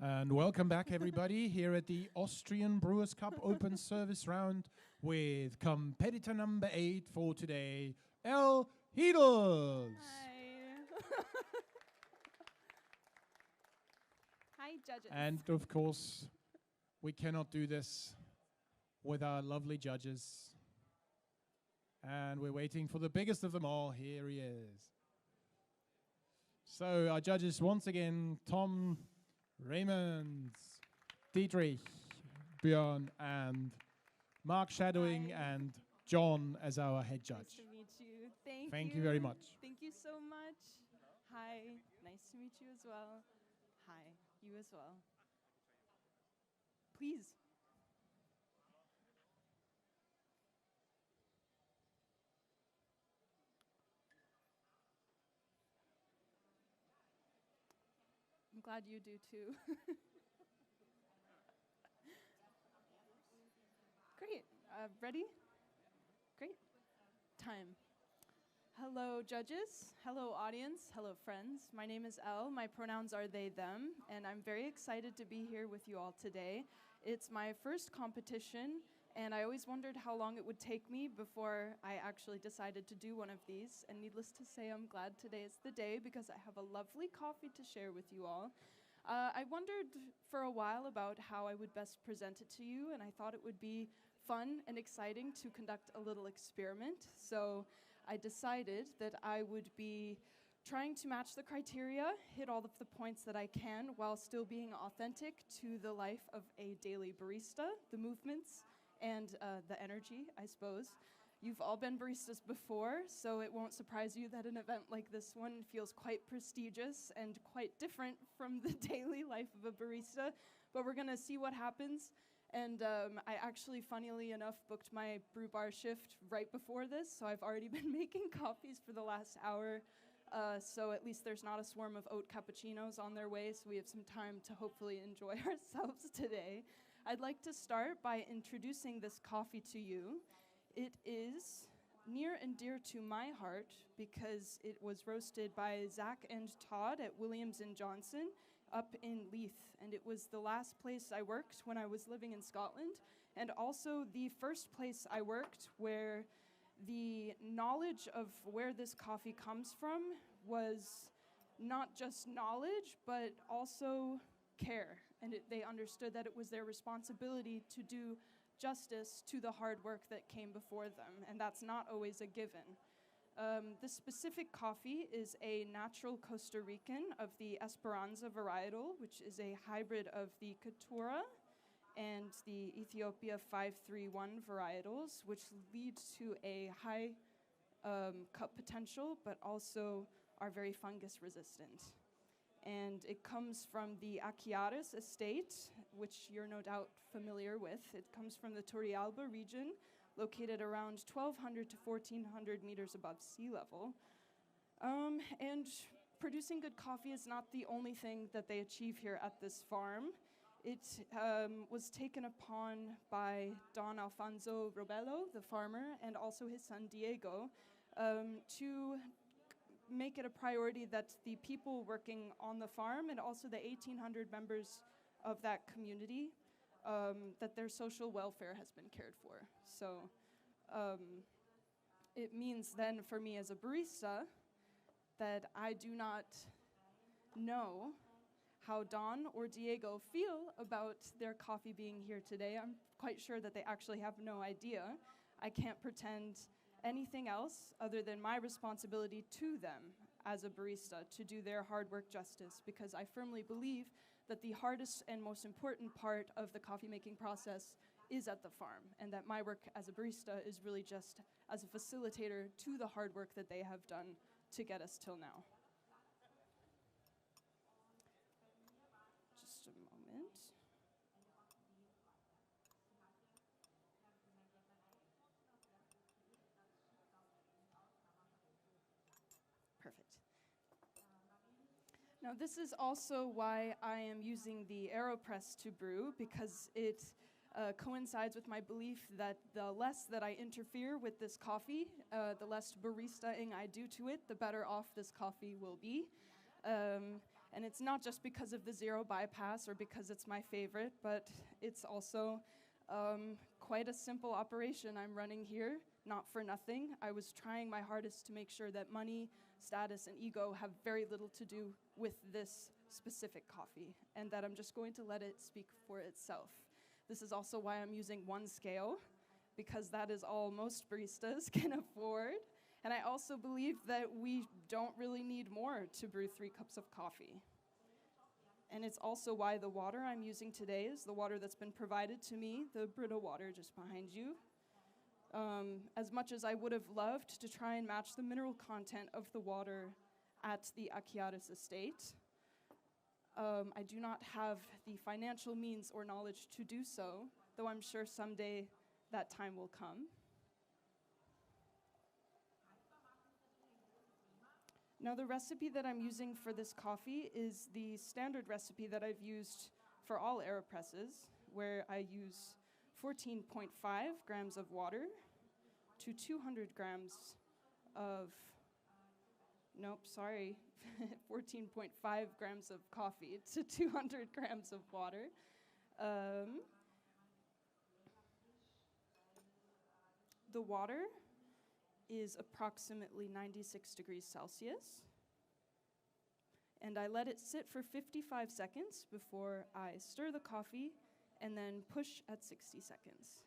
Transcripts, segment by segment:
And welcome back, everybody, here at the Austrian Brewers Cup Open Service Round with competitor number 8 for today, Elle Heedles. Hi. Hi, judges. And of course, we cannot do this with our lovely judges. And we're waiting for the biggest of them all. Here he is. So our judges once again, Tom, Raymond, Dietrich, Björn, and Mark shadowing, Hi. and John as our head judge. Nice to meet you. Thank you very much. Thank you so much. Hi. Nice to meet you as well. Hi. You as well. Please. I'm glad you do too. Great. Ready? Great. Time. Hello, judges. Hello, audience. Hello, friends. My name is Elle. My pronouns are they, them, and I'm very excited to be here with you all today. It's my first competition, and I always wondered how long it would take me before I actually decided to do one of these. And needless to say, I'm glad today is the day because I have a lovely coffee to share with you all. I wondered for a while about how I would best present it to you, and I thought it would be fun and exciting to conduct a little experiment. So I decided that I would be trying to match the criteria, hit all of the points that I can, while still being authentic to the life of a daily barista, the movements, and the energy, I suppose. You've all been baristas before, so it won't surprise you that an event like this one feels quite prestigious and quite different from the daily life of a barista, but we're gonna see what happens. And I actually, funnily enough, booked my brew bar shift right before this, so I've already been making coffees for the last hour, so at least there's not a swarm of oat cappuccinos on their way, so we have some time to hopefully enjoy ourselves today. I'd like to start by introducing this coffee to you. It is near and dear to my heart because it was roasted by Zach and Todd at Williams & Johnson up in Leith, and it was the last place I worked when I was living in Scotland, and also the first place I worked where the knowledge of where this coffee comes from was not just knowledge, but also care, and they understood that it was their responsibility to do justice to the hard work that came before them, and that's not always a given. This specific coffee is a natural Costa Rican of the Esperanza varietal, which is a hybrid of the Caturra and the Ethiopia 531 varietals, which lead to a high cup potential, but also are very fungus resistant. And it comes from the Achiaris estate, which you're no doubt familiar with. It comes from the Turrialba region, located around 1,200 to 1,400 meters above sea level. And producing good coffee is not the only thing that they achieve here at this farm. It was taken upon by Don Alfonso Robello, the farmer, and also his son Diego, to make it a priority that the people working on the farm and also the 1,800 members of that community, that their social welfare has been cared for. So it means then for me as a barista that I do not know how Don or Diego feel about their coffee being here today. I'm quite sure that they actually have no idea. I can't pretend anything else other than my responsibility to them as a barista to do their hard work justice, because I firmly believe that the hardest and most important part of the coffee making process is at the farm, and that my work as a barista is really just as a facilitator to the hard work that they have done to get us till now. Just a moment. Perfect. Now this is also why I am using the AeroPress to brew, because it coincides with my belief that the less that I interfere with this coffee, the less baristaing I do to it, the better off this coffee will be. And it's not just because of the zero bypass or because it's my favorite, but it's also quite a simple operation I'm running here, not for nothing. I was trying my hardest to make sure that money, status, and ego have very little to do with this specific coffee, and that I'm just going to let it speak for itself. This is also why I'm using one scale, because that is all most baristas can afford. And I also believe that we don't really need more to brew 3 cups of coffee. And it's also why the water I'm using today is the water that's been provided to me, the Brita water just behind you. As much as I would have loved to try and match the mineral content of the water at the Achiatis estate, I do not have the financial means or knowledge to do so, though I'm sure someday that time will come. Now, the recipe that I'm using for this coffee is the standard recipe that I've used for all AeroPresses, where I use 14.5 grams of water to 200 grams of, 14.5 grams of coffee to 200 grams of water. The water is approximately 96 degrees Celsius. And I let it sit for 55 seconds before I stir the coffee and then push at 60 seconds.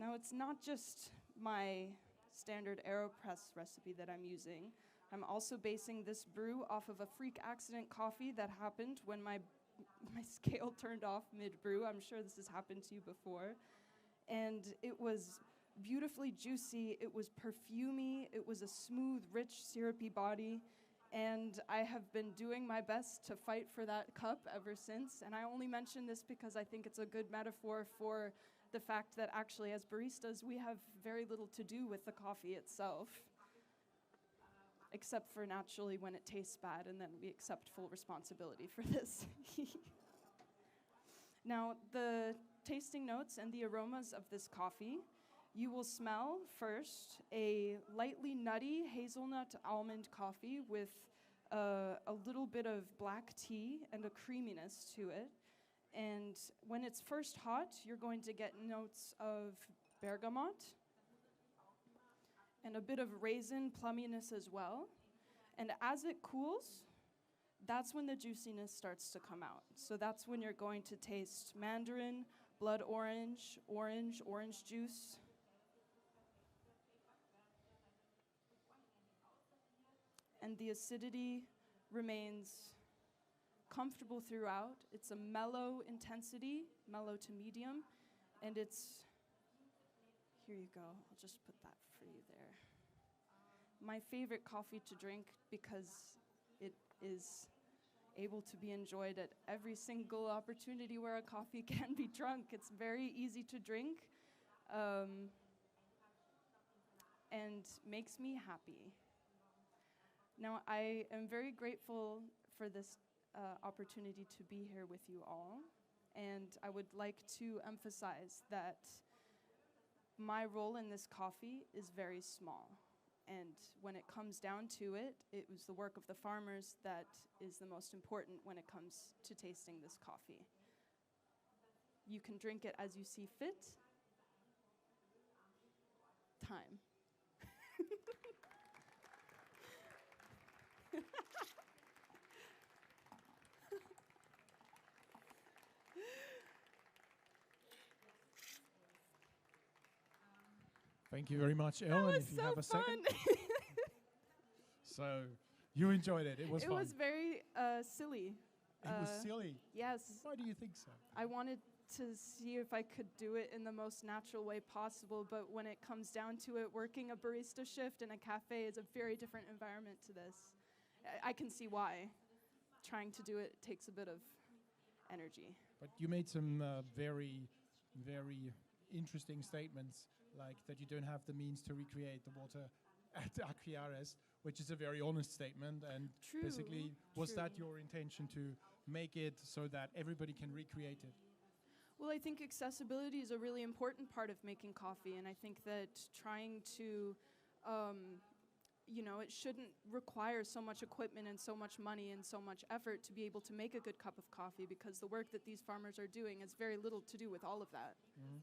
Now, it's not just my standard AeroPress recipe that I'm using. I'm also basing this brew off of a freak accident coffee that happened when my scale turned off mid-brew. I'm sure this has happened to you before. And it was beautifully juicy, it was perfumey, it was a smooth, rich, syrupy body. And I have been doing my best to fight for that cup ever since. And I only mention this because I think it's a good metaphor for the fact that actually as baristas, we have very little to do with the coffee itself, except for naturally when it tastes bad, and then we accept full responsibility for this. Now, the tasting notes and the aromas of this coffee, you will smell first a lightly nutty hazelnut almond coffee with a little bit of black tea and a creaminess to it. And when it's first hot, you're going to get notes of bergamot and a bit of raisin plumminess as well. And as it cools, that's when the juiciness starts to come out. So that's when you're going to taste mandarin, blood orange, orange juice. And the acidity remains comfortable throughout. It's a mellow intensity, mellow to medium, and it's, here you go, I'll just put that for you there. My favorite coffee to drink because it is able to be enjoyed at every single opportunity where a coffee can be drunk. It's very easy to drink and makes me happy. Now, I am very grateful for this opportunity to be here with you all, and I would like to emphasize that my role in this coffee is very small, and when it comes down to it, it was the work of the farmers that is the most important when it comes to tasting this coffee. You can drink it as you see fit. Time. Thank you very much, Elle. That And was if you so have a fun. second. So you enjoyed it. It was fun. It was very silly. It was silly. Yes. Why do you think so? I wanted to see if I could do it in the most natural way possible, but when it comes down to it, working a barista shift in a cafe is a very different environment to this. I can see why. Trying to do it takes a bit of energy. But you made some very, very interesting statements, like that you don't have the means to recreate the water at Acriares, which is a very honest statement. And True, basically, was that true. your intention to make it so that everybody can recreate it? Well, I think accessibility is a really important part of making coffee, and I think that trying to, it shouldn't require so much equipment and so much money and so much effort to be able to make a good cup of coffee, because the work that these farmers are doing has very little to do with all of that. Mm-hmm.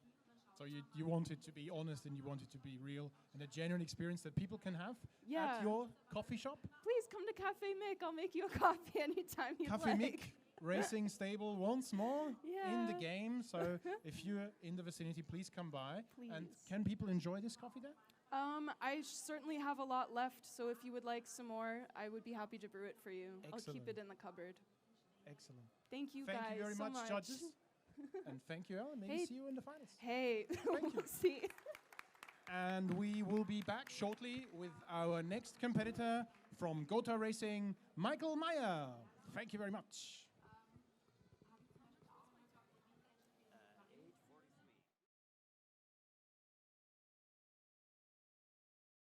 So you want it to be honest and you want it to be real and a genuine experience that people can have Yeah. at your coffee shop? Please come to Cafe Mick. I'll make you a coffee anytime you'd Cafe like. Mick Racing Stable once more in the Yeah. game. So if you're in the vicinity, please come by. And Please. can people enjoy this coffee there? I certainly have a lot left, so if you would like some more, I would be happy to brew it for you. I'll keep Excellent. it in the cupboard. Excellent. Thank you Thank guys you very so much, judges. And thank you, Elle. Maybe Hey. see you in the finals. Hey, Thank you. we'll see. And we will be back shortly with our next competitor from Gotha Racing, Michael Meyer. Thank you very much.